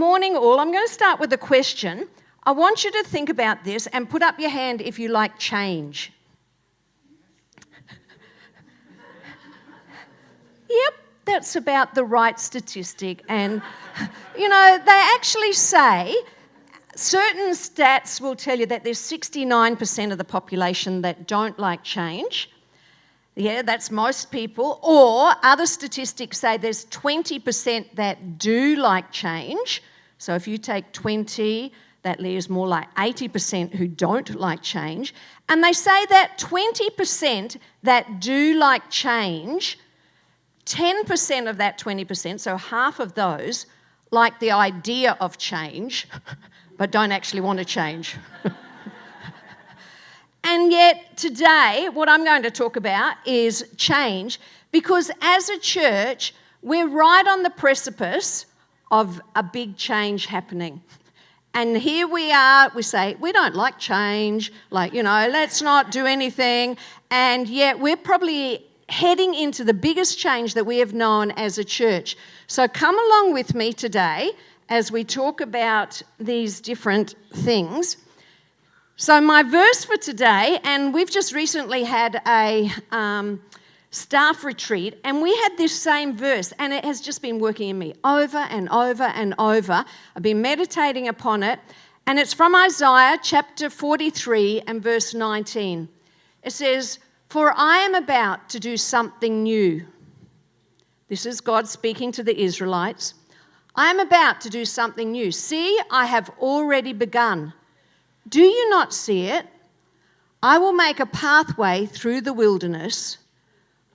morning all. I'm going to start with a question. I want you to think about this and put up your hand if you like change. Yep, that's about the right statistic. And, they actually say certain stats will tell you that there's 69% of the population that don't like change. Yeah, that's most people. Or other statistics say there's 20% that do like change. So if you take 20, that leaves more like 80% who don't like change. And they say that 20% that do like change, 10% of that 20%, so half of those, like the idea of change, but don't actually want to change. And yet today, what I'm going to talk about is change, because as a church, we're right on the precipice of a big change happening. And here we are, we say, we don't like change, let's not do anything. And yet we're probably heading into the biggest change that we have known as a church. So come along with me today as we talk about these different things. So my verse for today, and we've just recently had a staff retreat, and we had this same verse, and it has just been working in me over and over and over. I've been meditating upon it, and it's from Isaiah chapter 43 and verse 19. It says, "For I am about to do something new." This is God speaking to the Israelites. "I am about to do something new. See, I have already begun. Do you not see it? I will make a pathway through the wilderness.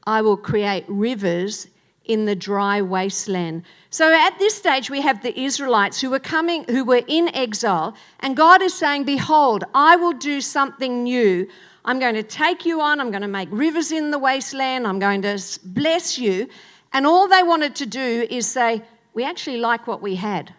I will create rivers in the dry wasteland." So at this stage, we have the Israelites who were in exile, and God is saying, "Behold, I will do something new. I'm going to take you on. I'm going to make rivers in the wasteland. I'm going to bless you." And all they wanted to do is say, "We actually like what we had."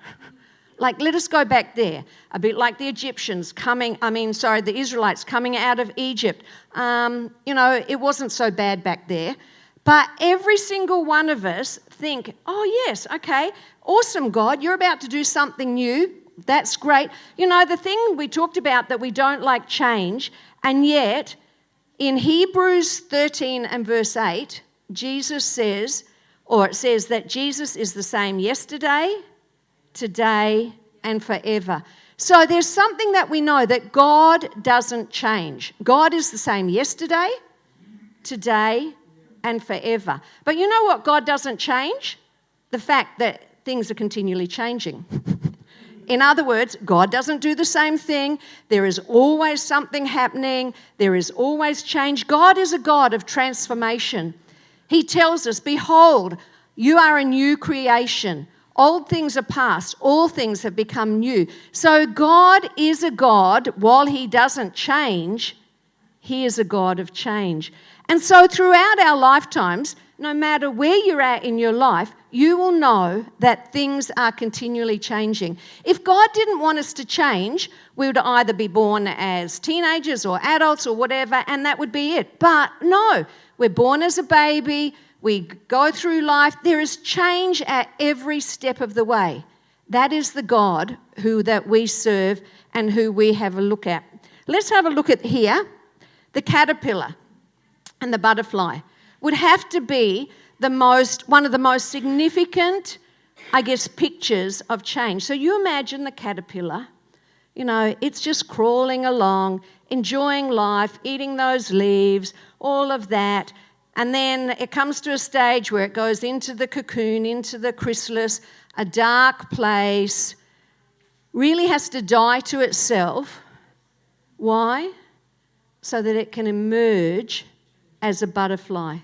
Let us go back there. A bit like the the Israelites coming out of Egypt. It wasn't so bad back there. But every single one of us think, "Oh yes, okay, awesome God, you're about to do something new. That's great." The thing we talked about that we don't like change, and yet in Hebrews 13 and verse 8, it says that Jesus is the same yesterday, today, and forever. So there's something that we know, that God doesn't change. God is the same yesterday, today, and forever. But you know what God doesn't change? The fact that things are continually changing. In other words, God doesn't do the same thing. There is always something happening. There is always change. God is a God of transformation. He tells us, "Behold, you are a new creation. Old things are past. All things have become new." So God is a God, while he doesn't change, he is a God of change. And so throughout our lifetimes, no matter where you're at in your life, you will know that things are continually changing. If God didn't want us to change, we would either be born as teenagers or adults or whatever, and that would be it. But no, we're born as a baby. We go through life. There is change at every step of the way. That is the God that we serve and who we have a look at. Let's have a look at here. The caterpillar and the butterfly would have to be one of the most significant, pictures of change. So you imagine the caterpillar, it's just crawling along, enjoying life, eating those leaves, all of that. And then it comes to a stage where it goes into the cocoon, into the chrysalis, a dark place, really has to die to itself. Why? So that it can emerge as a butterfly,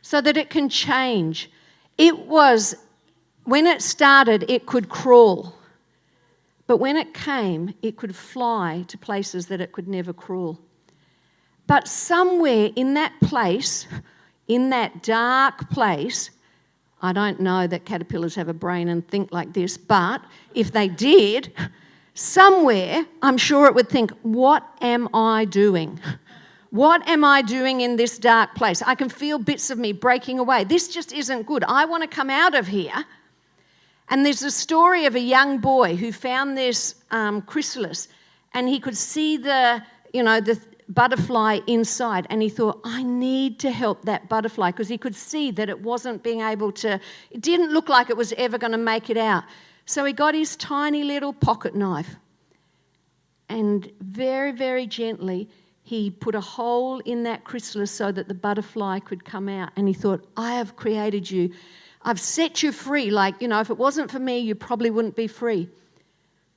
so that it can change. When it started, it could crawl. But when it came, it could fly to places that it could never crawl. But somewhere in that place, in that dark place, I don't know that caterpillars have a brain and think like this, but if they did, somewhere I'm sure it would think, "What am I doing? What am I doing in this dark place? I can feel bits of me breaking away. This just isn't good. I want to come out of here." And there's a story of a young boy who found this chrysalis, and he could see the butterfly inside, and he thought, I need to help that butterfly, because he could see that it wasn't being able to, it didn't look like it was ever going to make it out. So he got his tiny little pocket knife, and very, very gently, he put a hole in that chrysalis so that the butterfly could come out. And he thought, I have created you. I've set you free. Like, if it wasn't for me, you probably wouldn't be free.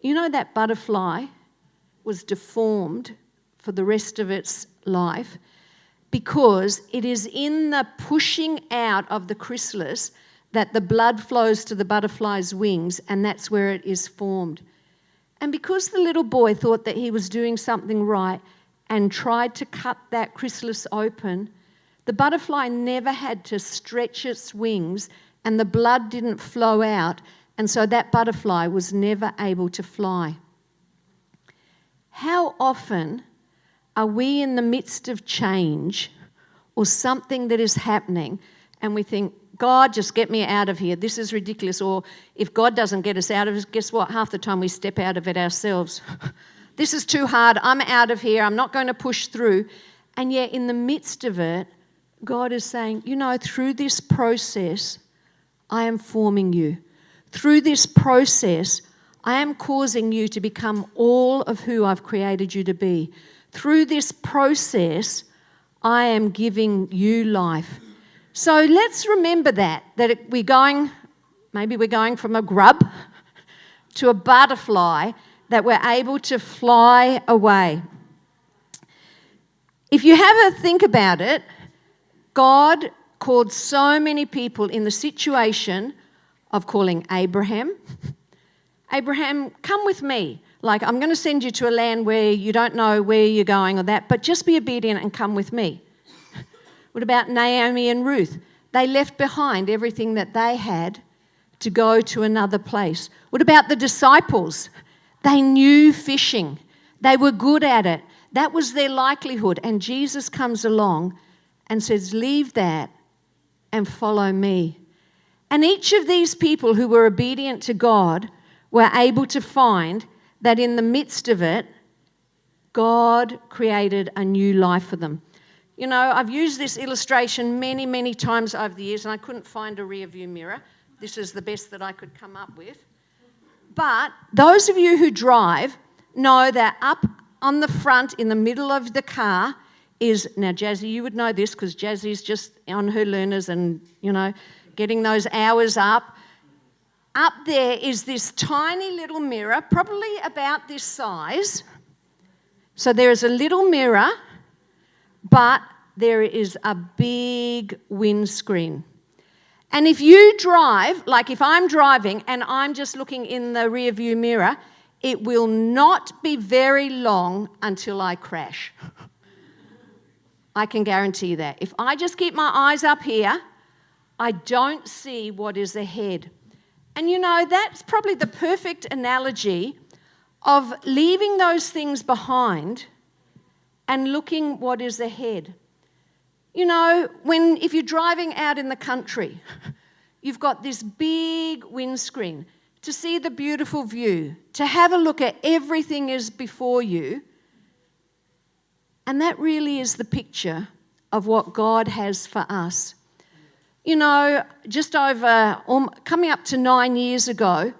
That butterfly was deformed for the rest of its life because it is in the pushing out of the chrysalis that the blood flows to the butterfly's wings, and that's where it is formed. And because the little boy thought that he was doing something right and tried to cut that chrysalis open, the butterfly never had to stretch its wings, and the blood didn't flow out, and so that butterfly was never able to fly. How often are we in the midst of change or something that is happening, and we think, God, just get me out of here. This is ridiculous. Or if God doesn't get us out of it, guess what? Half the time we step out of it ourselves. This is too hard. I'm out of here. I'm not going to push through. And yet in the midst of it, God is saying, through this process, I am forming you. Through this process, I am causing you to become all of who I've created you to be. Through this process, I am giving you life. So let's remember that we're going from a grub to a butterfly, that we're able to fly away. If you have a think about it, God called so many people in the situation of calling Abraham, come with me. Like, I'm going to send you to a land where you don't know where you're going or that, but just be obedient and come with me. What about Naomi and Ruth? They left behind everything that they had to go to another place. What about the disciples? They knew fishing. They were good at it. That was their livelihood. And Jesus comes along and says, leave that and follow me. And each of these people who were obedient to God were able to find that in the midst of it, God created a new life for them. I've used this illustration many, many times over the years, and I couldn't find a rear view mirror. This is the best that I could come up with. But those of you who drive know that up on the front, in the middle of the car, is, now Jazzy, you would know this because Jazzy's just on her learners and, getting those hours up. Up there is this tiny little mirror, probably about this size. So there is a little mirror, but there is a big windscreen. And if you drive, like if I'm driving and I'm just looking in the rear view mirror, it will not be very long until I crash. I can guarantee you that. If I just keep my eyes up here, I don't see what is ahead. And that's probably the perfect analogy of leaving those things behind and looking what is ahead. If you're driving out in the country, you've got this big windscreen to see the beautiful view, to have a look at everything is before you. And that really is the picture of what God has for us. Just over, coming up to 9 years ago,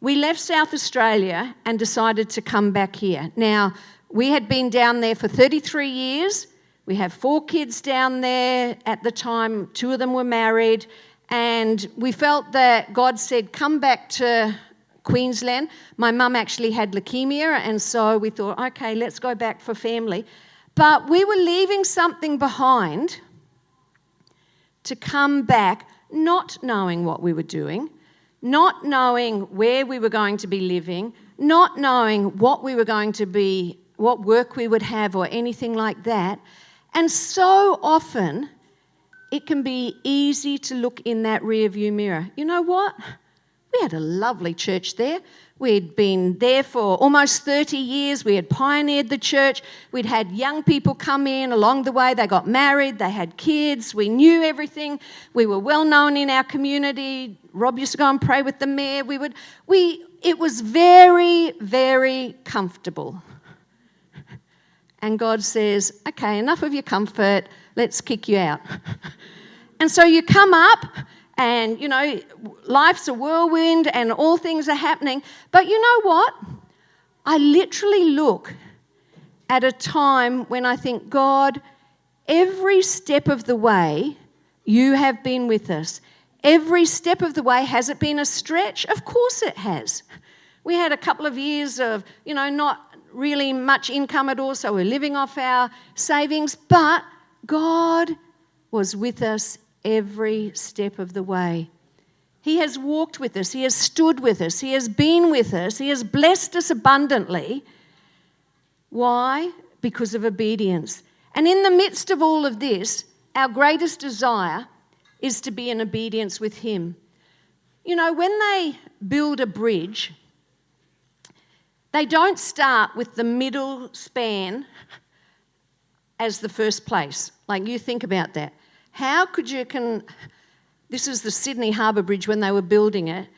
we left South Australia and decided to come back here. Now, we had been down there for 33 years. We have 4 kids down there at the time. 2 of them were married. And we felt that God said, come back to Queensland. My mum actually had leukemia, and so we thought, okay, let's go back for family. But we were leaving something behind to come back, not knowing what we were doing, not knowing where we were going to be living, not knowing what we were going to be, what work we would have or anything like that. And so often it can be easy to look in that rear view mirror. You know what? We had a lovely church there. We'd been there for almost 30 years. We had pioneered the church. We'd had young people come in along the way. They got married. They had kids. We knew everything. We were well known in our community. Rob used to go and pray with the mayor. It was very, very comfortable. And God says, okay, enough of your comfort. Let's kick you out. And so you come up, and, life's a whirlwind and all things are happening. But you know what? I literally look at a time when I think, God, every step of the way you have been with us. Every step of the way. Has it been a stretch? Of course it has. We had a couple of years of, not really much income at all, so we're living off our savings. But God was with us every step of the way. He has walked with us. He has stood with us. He has been with us. He has blessed us abundantly. Why? Because of obedience. And in the midst of all of this, our greatest desire is to be in obedience with Him. When they build a bridge, they don't start with the middle span as the first place. Like, you think about that. How could this is the Sydney Harbour Bridge when they were building it.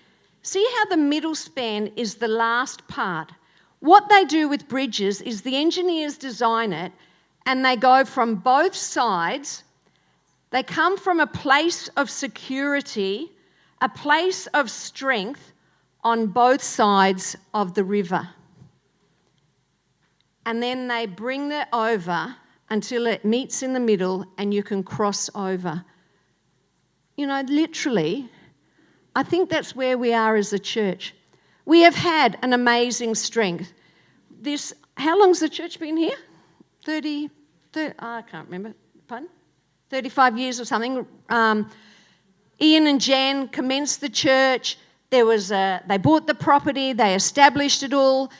See how the middle span is the last part. What they do with bridges is the engineers design it and they go from both sides. They come from a place of security, a place of strength on both sides of the river. And then they bring it over until it meets in the middle and you can cross over. Literally, I think that's where we are as a church. We have had an amazing strength. How long's the church been here? 30 I can't remember. Pardon? 35 years or something. Ian and Jan commenced the church. They bought the property. They established it all.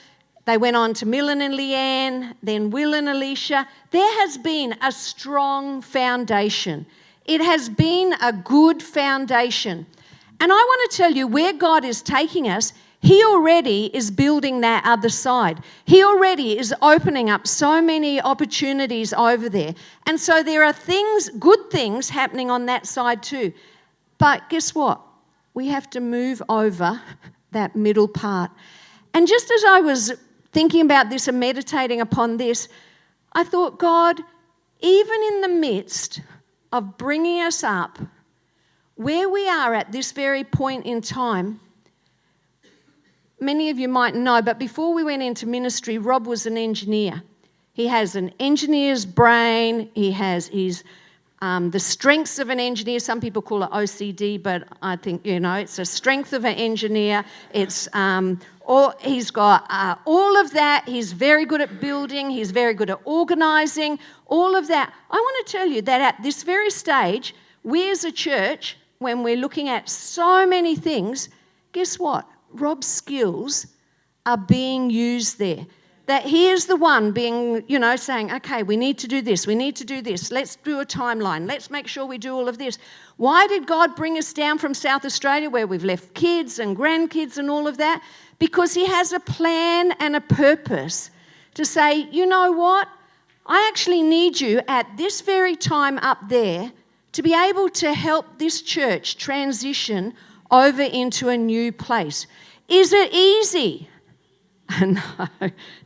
They went on to Millen and Leanne, then Will and Alicia. There has been a strong foundation. It has been a good foundation. And I want to tell you where God is taking us, He already is building that other side. He already is opening up so many opportunities over there. And so there are good things happening on that side too. But guess what? We have to move over that middle part. And just as I was thinking about this and meditating upon this, I thought, God, even in the midst of bringing us up, where we are at this very point in time, many of you might know, but before we went into ministry, Rob was an engineer. He has an engineer's brain. He has the strengths of an engineer. Some people call it OCD, but I think, it's a strength of an engineer. He's got all of that. He's very good at building. He's very good at organising, all of that. I want to tell you that at this very stage, we as a church, when we're looking at so many things, guess what? Rob's skills are being used there. That he is the one being, saying, okay, we need to do this, let's do a timeline, let's make sure we do all of this. Why did God bring us down from South Australia where we've left kids and grandkids and all of that? Because He has a plan and a purpose to say, you know what? I actually need you at this very time up there to be able to help this church transition over into a new place. Is it easy?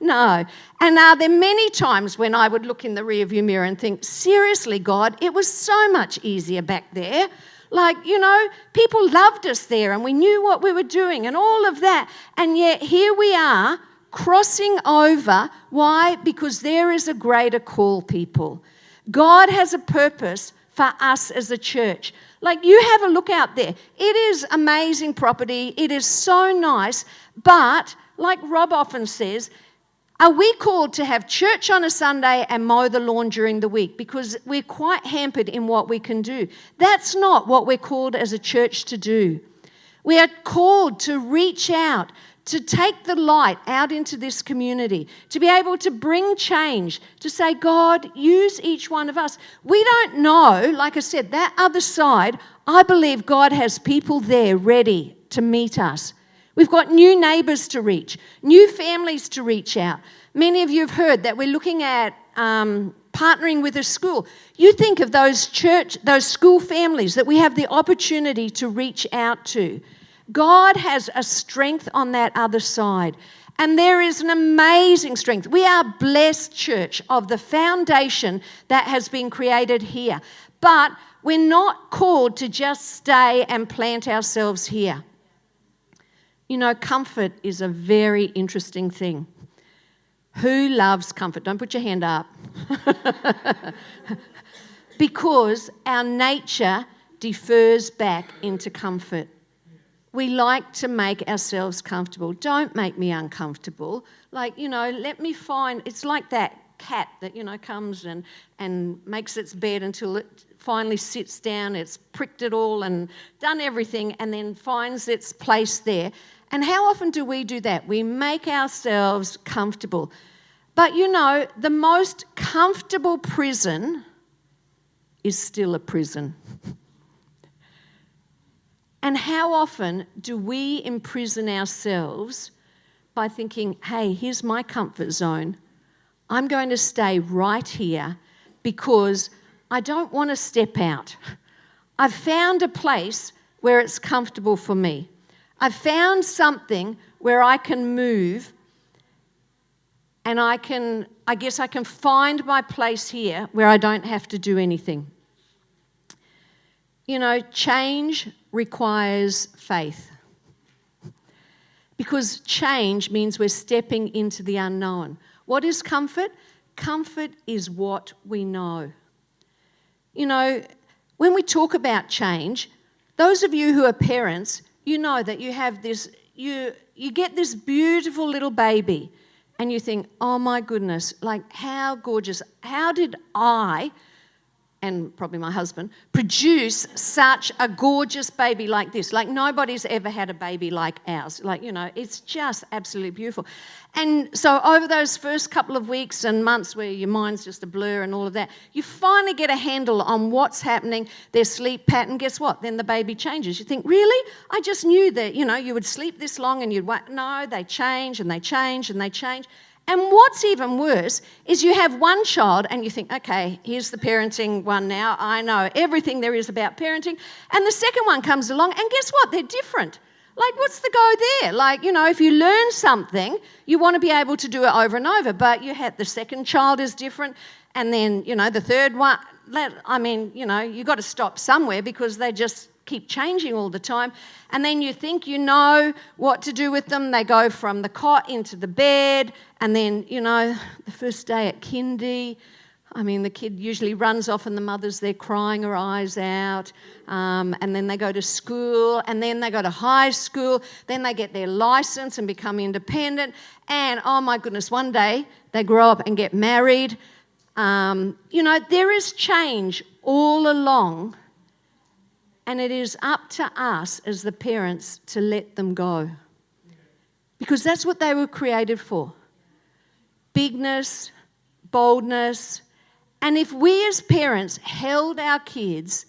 No. And are there many times when I would look in the rearview mirror and think, seriously, God, it was so much easier back there. People loved us there and we knew what we were doing and all of that. And yet here we are crossing over. Why? Because there is a greater call, people. God has a purpose for us as a church. You have a look out there. It is amazing property. It is so nice. But like Rob often says, are we called to have church on a Sunday and mow the lawn during the week? Because we're quite hampered in what we can do. That's not what we're called as a church to do. We are called to reach out, to take the light out into this community, to be able to bring change, to say, God, use each one of us. We don't know, like I said, that other side, I believe God has people there ready to meet us. We've got new neighbours to reach, new families to reach out. Many of you have heard that we're looking at partnering with a school. You think of those school families that we have the opportunity to reach out to. God has a strength on that other side. And there is an amazing strength. We are blessed, church, of the foundation that has been created here. But we're not called to just stay and plant ourselves here. You know, comfort is a very interesting thing. Who loves comfort? Don't put your hand up. Because our nature defers back into comfort. We like to make ourselves comfortable. Don't make me uncomfortable. Like, let me find, it's like that cat that, comes and makes its bed until it finally sits down, it's pricked it all and done everything and then finds its place there. And how often do we do that? We make ourselves comfortable. But the most comfortable prison is still a prison. And how often do we imprison ourselves by thinking, hey, here's my comfort zone. I'm going to stay right here because I don't want to step out. I've found a place where it's comfortable for me. I've found something where I can move and I guess I can find my place here where I don't have to do anything. Change requires faith. Because change means we're stepping into the unknown. What is comfort? Comfort is what we know. When we talk about change, those of you who are parents, you know that you have this, you get this beautiful little baby and you think, oh my goodness, like how gorgeous. How did I, and probably my husband, produce such a gorgeous baby like this? Like nobody's ever had a baby like ours. Like, it's just absolutely beautiful. And so over those first couple of weeks and months where your mind's just a blur and all of that, you finally get a handle on what's happening, their sleep pattern. Guess what? Then the baby changes. You think, really? I just knew that, you would sleep this long and you'd wait. No, they change and they change and they change. And what's even worse is you have one child and you think, okay, here's the parenting one now. I know everything there is about parenting. And the second one comes along and guess what? They're different. Like, what's the go there? Like, if you learn something, you want to be able to do it over and over. But the second child is different. And then, the third one, you've got to stop somewhere because they just keep changing all the time. And then you think you know what to do with them. They go from the cot into the bed. And then, the first day at kindy, the kid usually runs off and the mother's there crying her eyes out. And then they go to school and then they go to high school. Then they get their license and become independent. And, oh my goodness, one day they grow up and get married. There is change all along. And it is up to us as the parents to let them go. Because that's what they were created for. Bigness, boldness. And if we as parents held our kids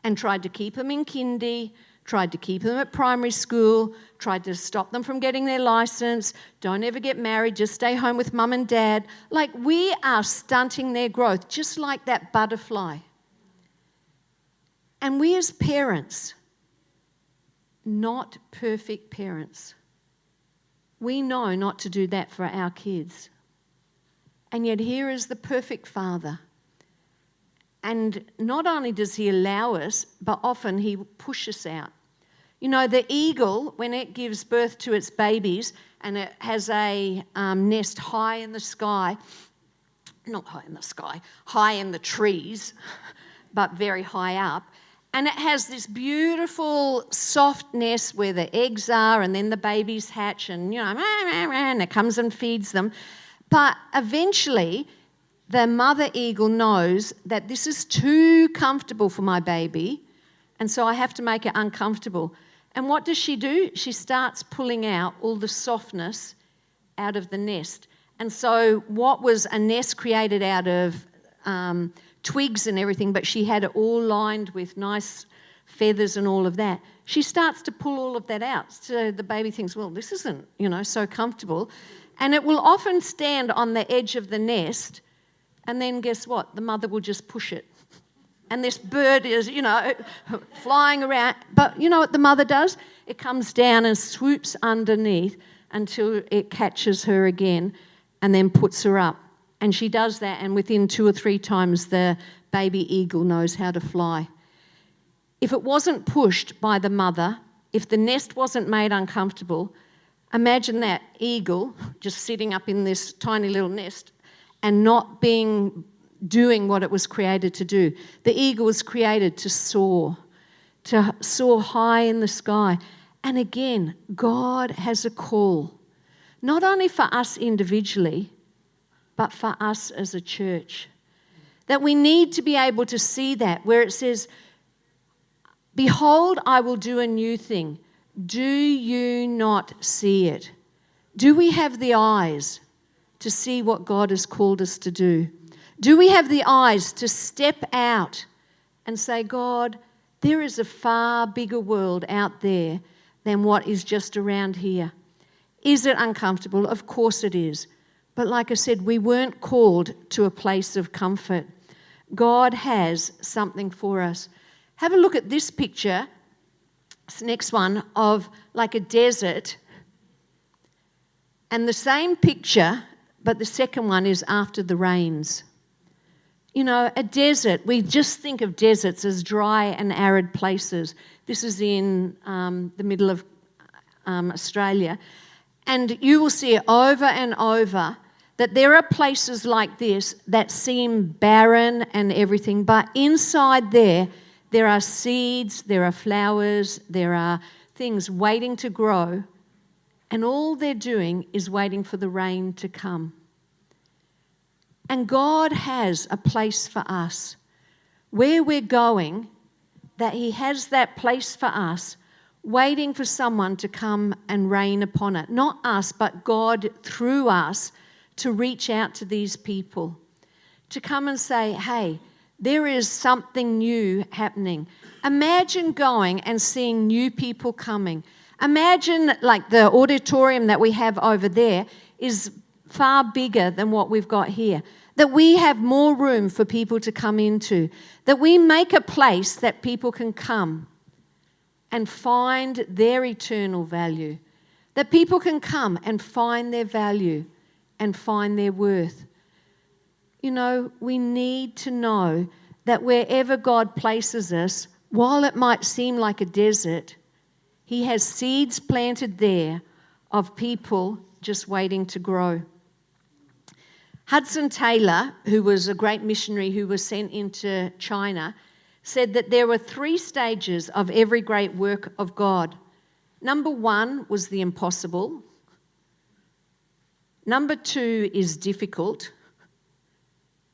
and tried to keep them in kindy, tried to keep them at primary school, tried to stop them from getting their license, don't ever get married, just stay home with mum and dad, like we are stunting their growth, just like that butterfly. And we as parents, not perfect parents, we know not to do that for our kids. And yet here is the perfect father. And not only does he allow us, but often he pushes us out. The eagle, when it gives birth to its babies and it has a nest high in the sky, not high in the sky, high in the trees, but very high up, and it has this beautiful soft nest where the eggs are and then the babies hatch and, and it comes and feeds them. But eventually, the mother eagle knows that this is too comfortable for my baby, and so I have to make it uncomfortable. And what does she do? She starts pulling out all the softness out of the nest. And so what was a nest created out of twigs and everything, but she had it all lined with nice feathers and all of that, she starts to pull all of that out. So the baby thinks, well, this isn't, so comfortable. And it will often stand on the edge of the nest, and then guess what? The mother will just push it. And this bird is, flying around. But you know what the mother does? It comes down and swoops underneath until it catches her again and then puts her up. And she does that, and within 2 or 3 times, the baby eagle knows how to fly. If it wasn't pushed by the mother, if the nest wasn't made uncomfortable, imagine that eagle just sitting up in this tiny little nest and not doing what it was created to do. The eagle was created to soar high in the sky. And again, God has a call, not only for us individually, but for us as a church. That we need to be able to see that, where it says, behold, I will do a new thing. Do you not see it? Do we have the eyes to see what God has called us to do? Do we have the eyes to step out and say, God, there is a far bigger world out there than what is just around here? Is it uncomfortable? Of course it is. But like I said, we weren't called to a place of comfort. God has something for us. Have a look at this picture, this next one, of like a desert. And the same picture, but the second one is after the rains. A desert, we just think of deserts as dry and arid places. This is in the middle of Australia. And you will see over and over that there are places like this that seem barren and everything, but inside there are seeds, there are flowers, there are things waiting to grow, and all they're doing is waiting for the rain to come. And God has a place for us. Where we're going, that He has that place for us, waiting for someone to come and rain upon it. Not us, but God through us to reach out to these people, to come and say, hey, there is something new happening. Imagine going and seeing new people coming. Imagine like the auditorium that we have over there is far bigger than what we've got here. That we have more room for people to come into. That we make a place that people can come and find their eternal value. That people can come and find their value and find their worth. We need to know that wherever God places us, while it might seem like a desert, He has seeds planted there of people just waiting to grow. Hudson Taylor, who was a great missionary who was sent into China, said that there were 3 stages of every great work of God. Number 1 was the impossible. Number 2 is difficult.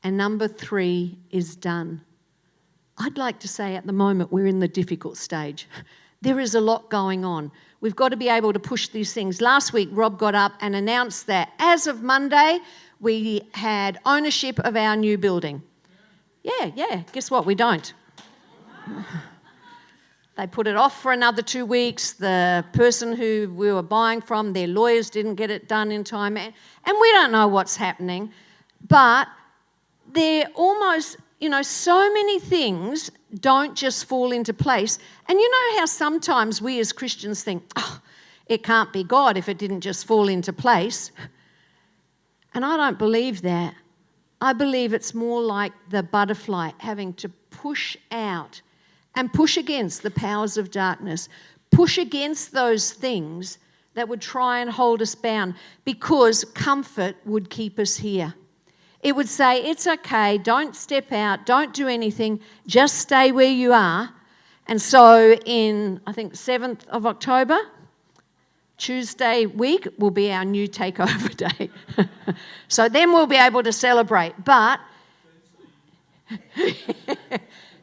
And number 3 is done. I'd like to say at the moment we're in the difficult stage. There is a lot going on. We've got to be able to push these things. Last week, Rob got up and announced that as of Monday, we had ownership of our new building. Yeah. Guess what? We don't. They put it off for another 2 weeks. The person who we were buying from, their lawyers didn't get it done in time. And we don't know what's happening. But they're almost, so many things don't just fall into place. And you know how sometimes we as Christians think, it can't be God if it didn't just fall into place. And I don't believe that. I believe it's more like the butterfly having to push out and push against the powers of darkness, push against those things that would try and hold us bound, because comfort would keep us here. It would say, it's okay, don't step out, don't do anything, just stay where you are. And so in, I think, 7th of October, Tuesday week will be our new takeover day. So then we'll be able to celebrate. But,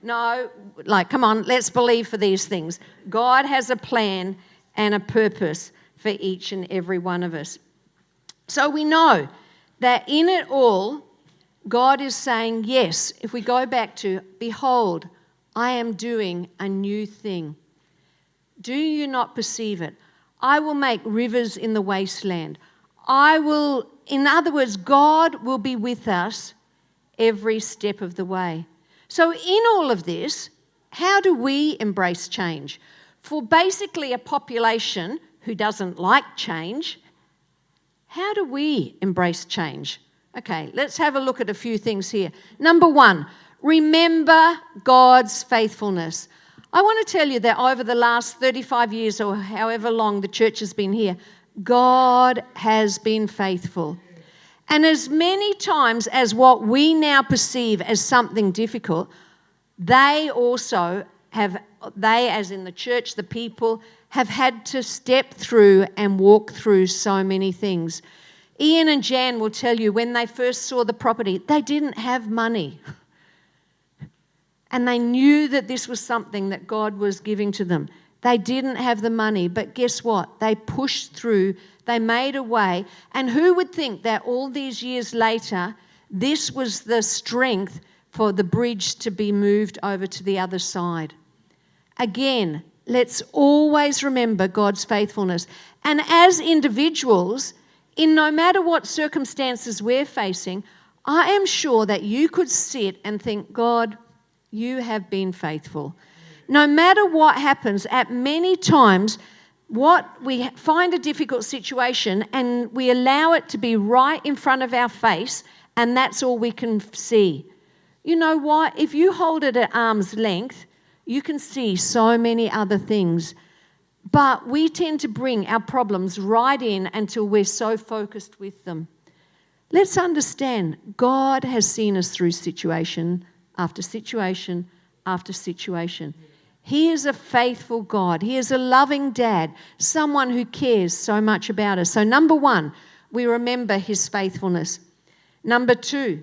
no, come on, let's believe for these things. God has a plan and a purpose for each and every one of us. So we know that in it all, God is saying, yes, if we go back to, behold, I am doing a new thing. Do you not perceive it? I will make rivers in the wasteland. In other words, God will be with us every step of the way. So in all of this, how do we embrace change? For basically a population who doesn't like change, how do we embrace change? Okay, let's have a look at a few things here. Number one, remember God's faithfulness. I want to tell you that over the last 35 years or however long the church has been here, God has been faithful. And as many times as what we now perceive as something difficult, they as in the church, the people, have had to step through and walk through so many things. Ian and Jan will tell you when they first saw the property, they didn't have money. And they knew that this was something that God was giving to them. They didn't have the money, but guess what? They pushed through, they made a way. And who would think that all these years later, this was the strength for the bridge to be moved over to the other side? Again, let's always remember God's faithfulness. And as individuals, in no matter what circumstances we're facing, I am sure that you could sit and think, God, you have been faithful. No matter what happens, at many times, what we find a difficult situation and we allow it to be right in front of our face, and that's all we can see. You know what? If you hold it at arm's length, you can see so many other things. But we tend to bring our problems right in until we're so focused with them. Let's understand, God has seen us through situation after situation after situation. He is a faithful God. He is a loving dad, someone who cares so much about us. So number one, we remember his faithfulness. Number two,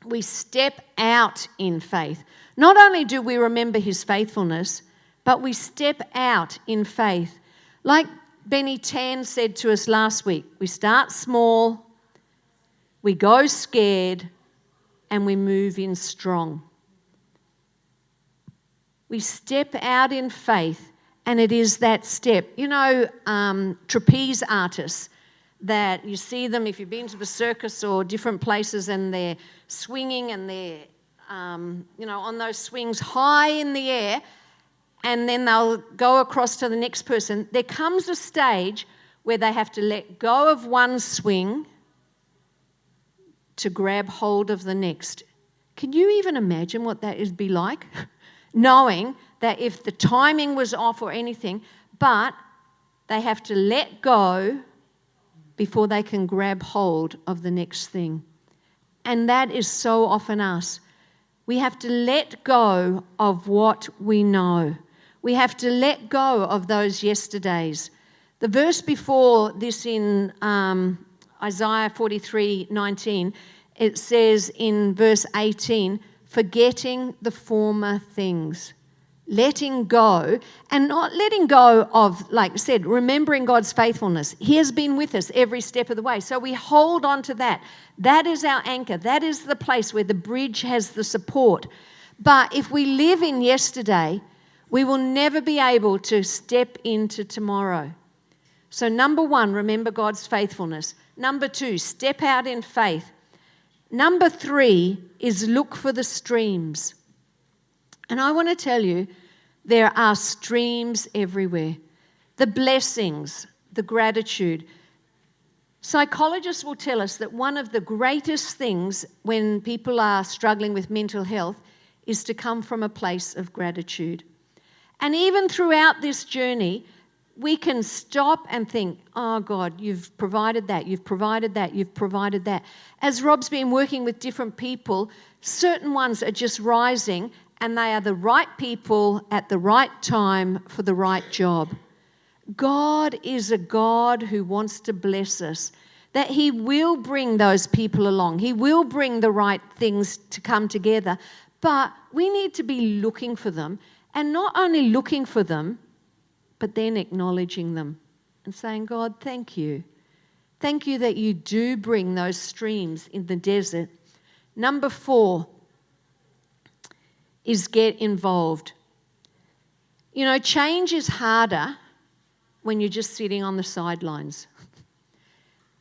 we step out in faith. Not only do we remember his faithfulness, but we step out in faith. Like Benny Tan said to us last week, we start small, we go scared, and we move in strong. We step out in faith, and it is that step. You know, trapeze artists, that you see them if you've been to the circus or different places, and they're swinging and they're, on those swings high in the air, and then they'll go across to the next person. There comes a stage where they have to let go of one swing to grab hold of the next. Can you even imagine what that would be like? Knowing that if the timing was off or anything, but they have to let go before they can grab hold of the next thing. And that is so often us. We have to let go of what we know. We have to let go of those yesterdays. The verse before this in Isaiah 43:19, it says in verse 18, forgetting the former things, letting go, and not letting go of, like I said, remembering God's faithfulness. He has been with us every step of the way. So we hold on to that. That is our anchor. That is the place where the bridge has the support. But if we live in yesterday, we will never be able to step into tomorrow. So number one, remember God's faithfulness. Number two, step out in faith. Number three is look for the streams. And I want to tell you, there are streams everywhere. The blessings, the gratitude. Psychologists will tell us that one of the greatest things when people are struggling with mental health is to come from a place of gratitude. And even throughout this journey, we can stop and think, oh God, you've provided that, you've provided that, you've provided that. As Rob's been working with different people, certain ones are just rising, and they are the right people at the right time for the right job. God is a God who wants to bless us, that he will bring those people along. He will bring the right things to come together. But we need to be looking for them, and not only looking for them, but then acknowledging them and saying, God, thank you. Thank you that you do bring those streams in the desert. Number 4 is get involved. You know, change is harder when you're just sitting on the sidelines.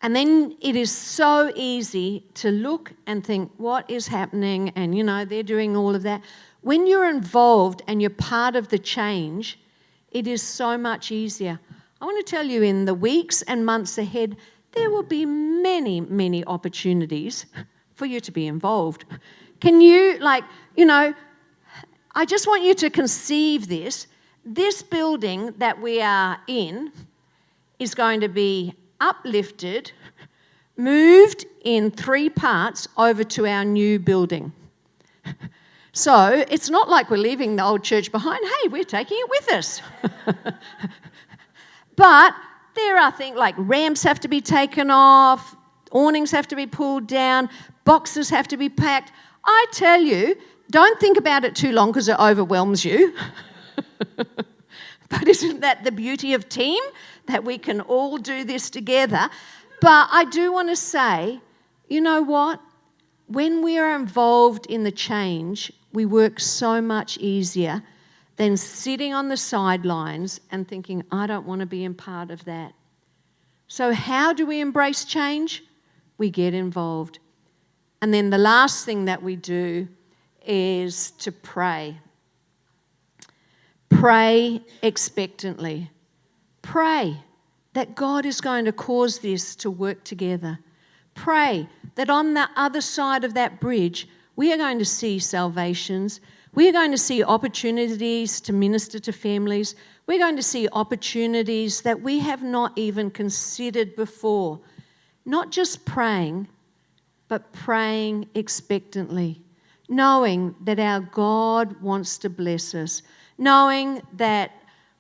And then it is so easy to look and think, what is happening? And, you know, they're doing all of that. When you're involved and you're part of the change, it is so much easier. I want to tell you, in the weeks and months ahead, there will be many, many opportunities for you to be involved. Can you, I just want you to conceive this. This building that we are in is going to be uplifted, moved in 3 parts over to our new building. So it's not like we're leaving the old church behind. Hey, we're taking it with us. But there are things like ramps have to be taken off, awnings have to be pulled down, boxes have to be packed. I tell you, don't think about it too long because it overwhelms you. But isn't that the beauty of team? That we can all do this together. But I do want to say, you know what? When we are involved in the change, we work so much easier than sitting on the sidelines and thinking, I don't want to be a part of that. So how do we embrace change? We get involved. And then the last thing that we do is to pray. Pray expectantly. Pray that God is going to cause this to work together. Pray that on the other side of that bridge, we are going to see salvations. We are going to see opportunities to minister to families. We're going to see opportunities that we have not even considered before. Not just praying, but praying expectantly, knowing that our God wants to bless us, knowing that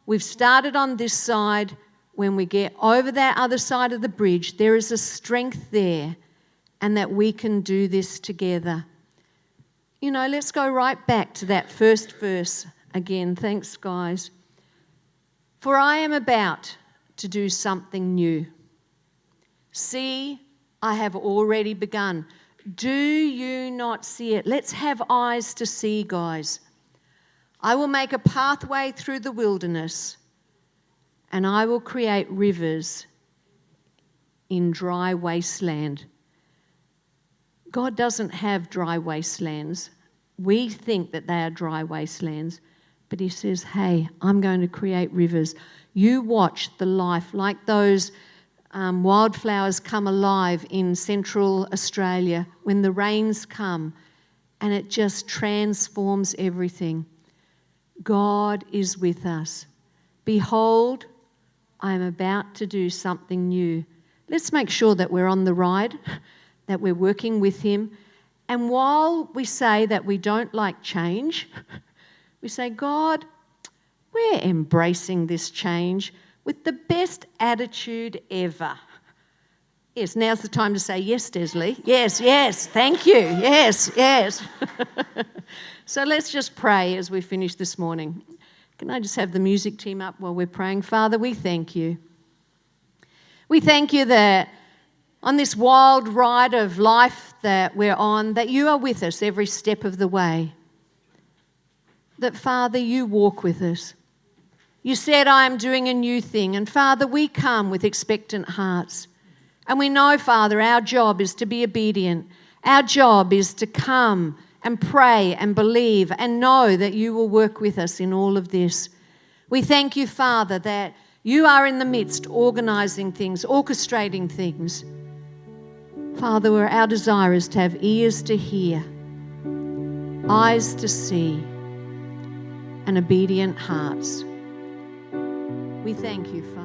we've started on this side. When we get over that other side of the bridge, there is a strength there, and that we can do this together. You know, let's go right back to that first verse again. Thanks, guys. For I am about to do something new. See, I have already begun. Do you not see it? Let's have eyes to see, guys. I will make a pathway through the wilderness, and I will create rivers in dry wasteland. God doesn't have dry wastelands. We think that they are dry wastelands, but he says, hey, I'm going to create rivers. You watch the life, like those wildflowers come alive in Central Australia when the rains come, and it just transforms everything. God is with us. Behold, I am about to do something new. Let's make sure that we're on the ride, that we're working with him. And while we say that we don't like change, we say, God, we're embracing this change with the best attitude ever. Yes, now's the time to say yes, Desley. Yes, yes, thank you. Yes, yes. So let's just pray as we finish this morning. Can I just have the music team up while we're praying? Father, we thank you. We thank you that on this wild ride of life that we're on, that you are with us every step of the way. That, Father, you walk with us. You said, I am doing a new thing. And, Father, we come with expectant hearts. And we know, Father, our job is to be obedient. Our job is to come and pray and believe and know that you will work with us in all of this. We thank you, Father, that you are in the midst organising things, orchestrating things. Father, our desire is to have ears to hear, eyes to see, and obedient hearts. We thank you, Father.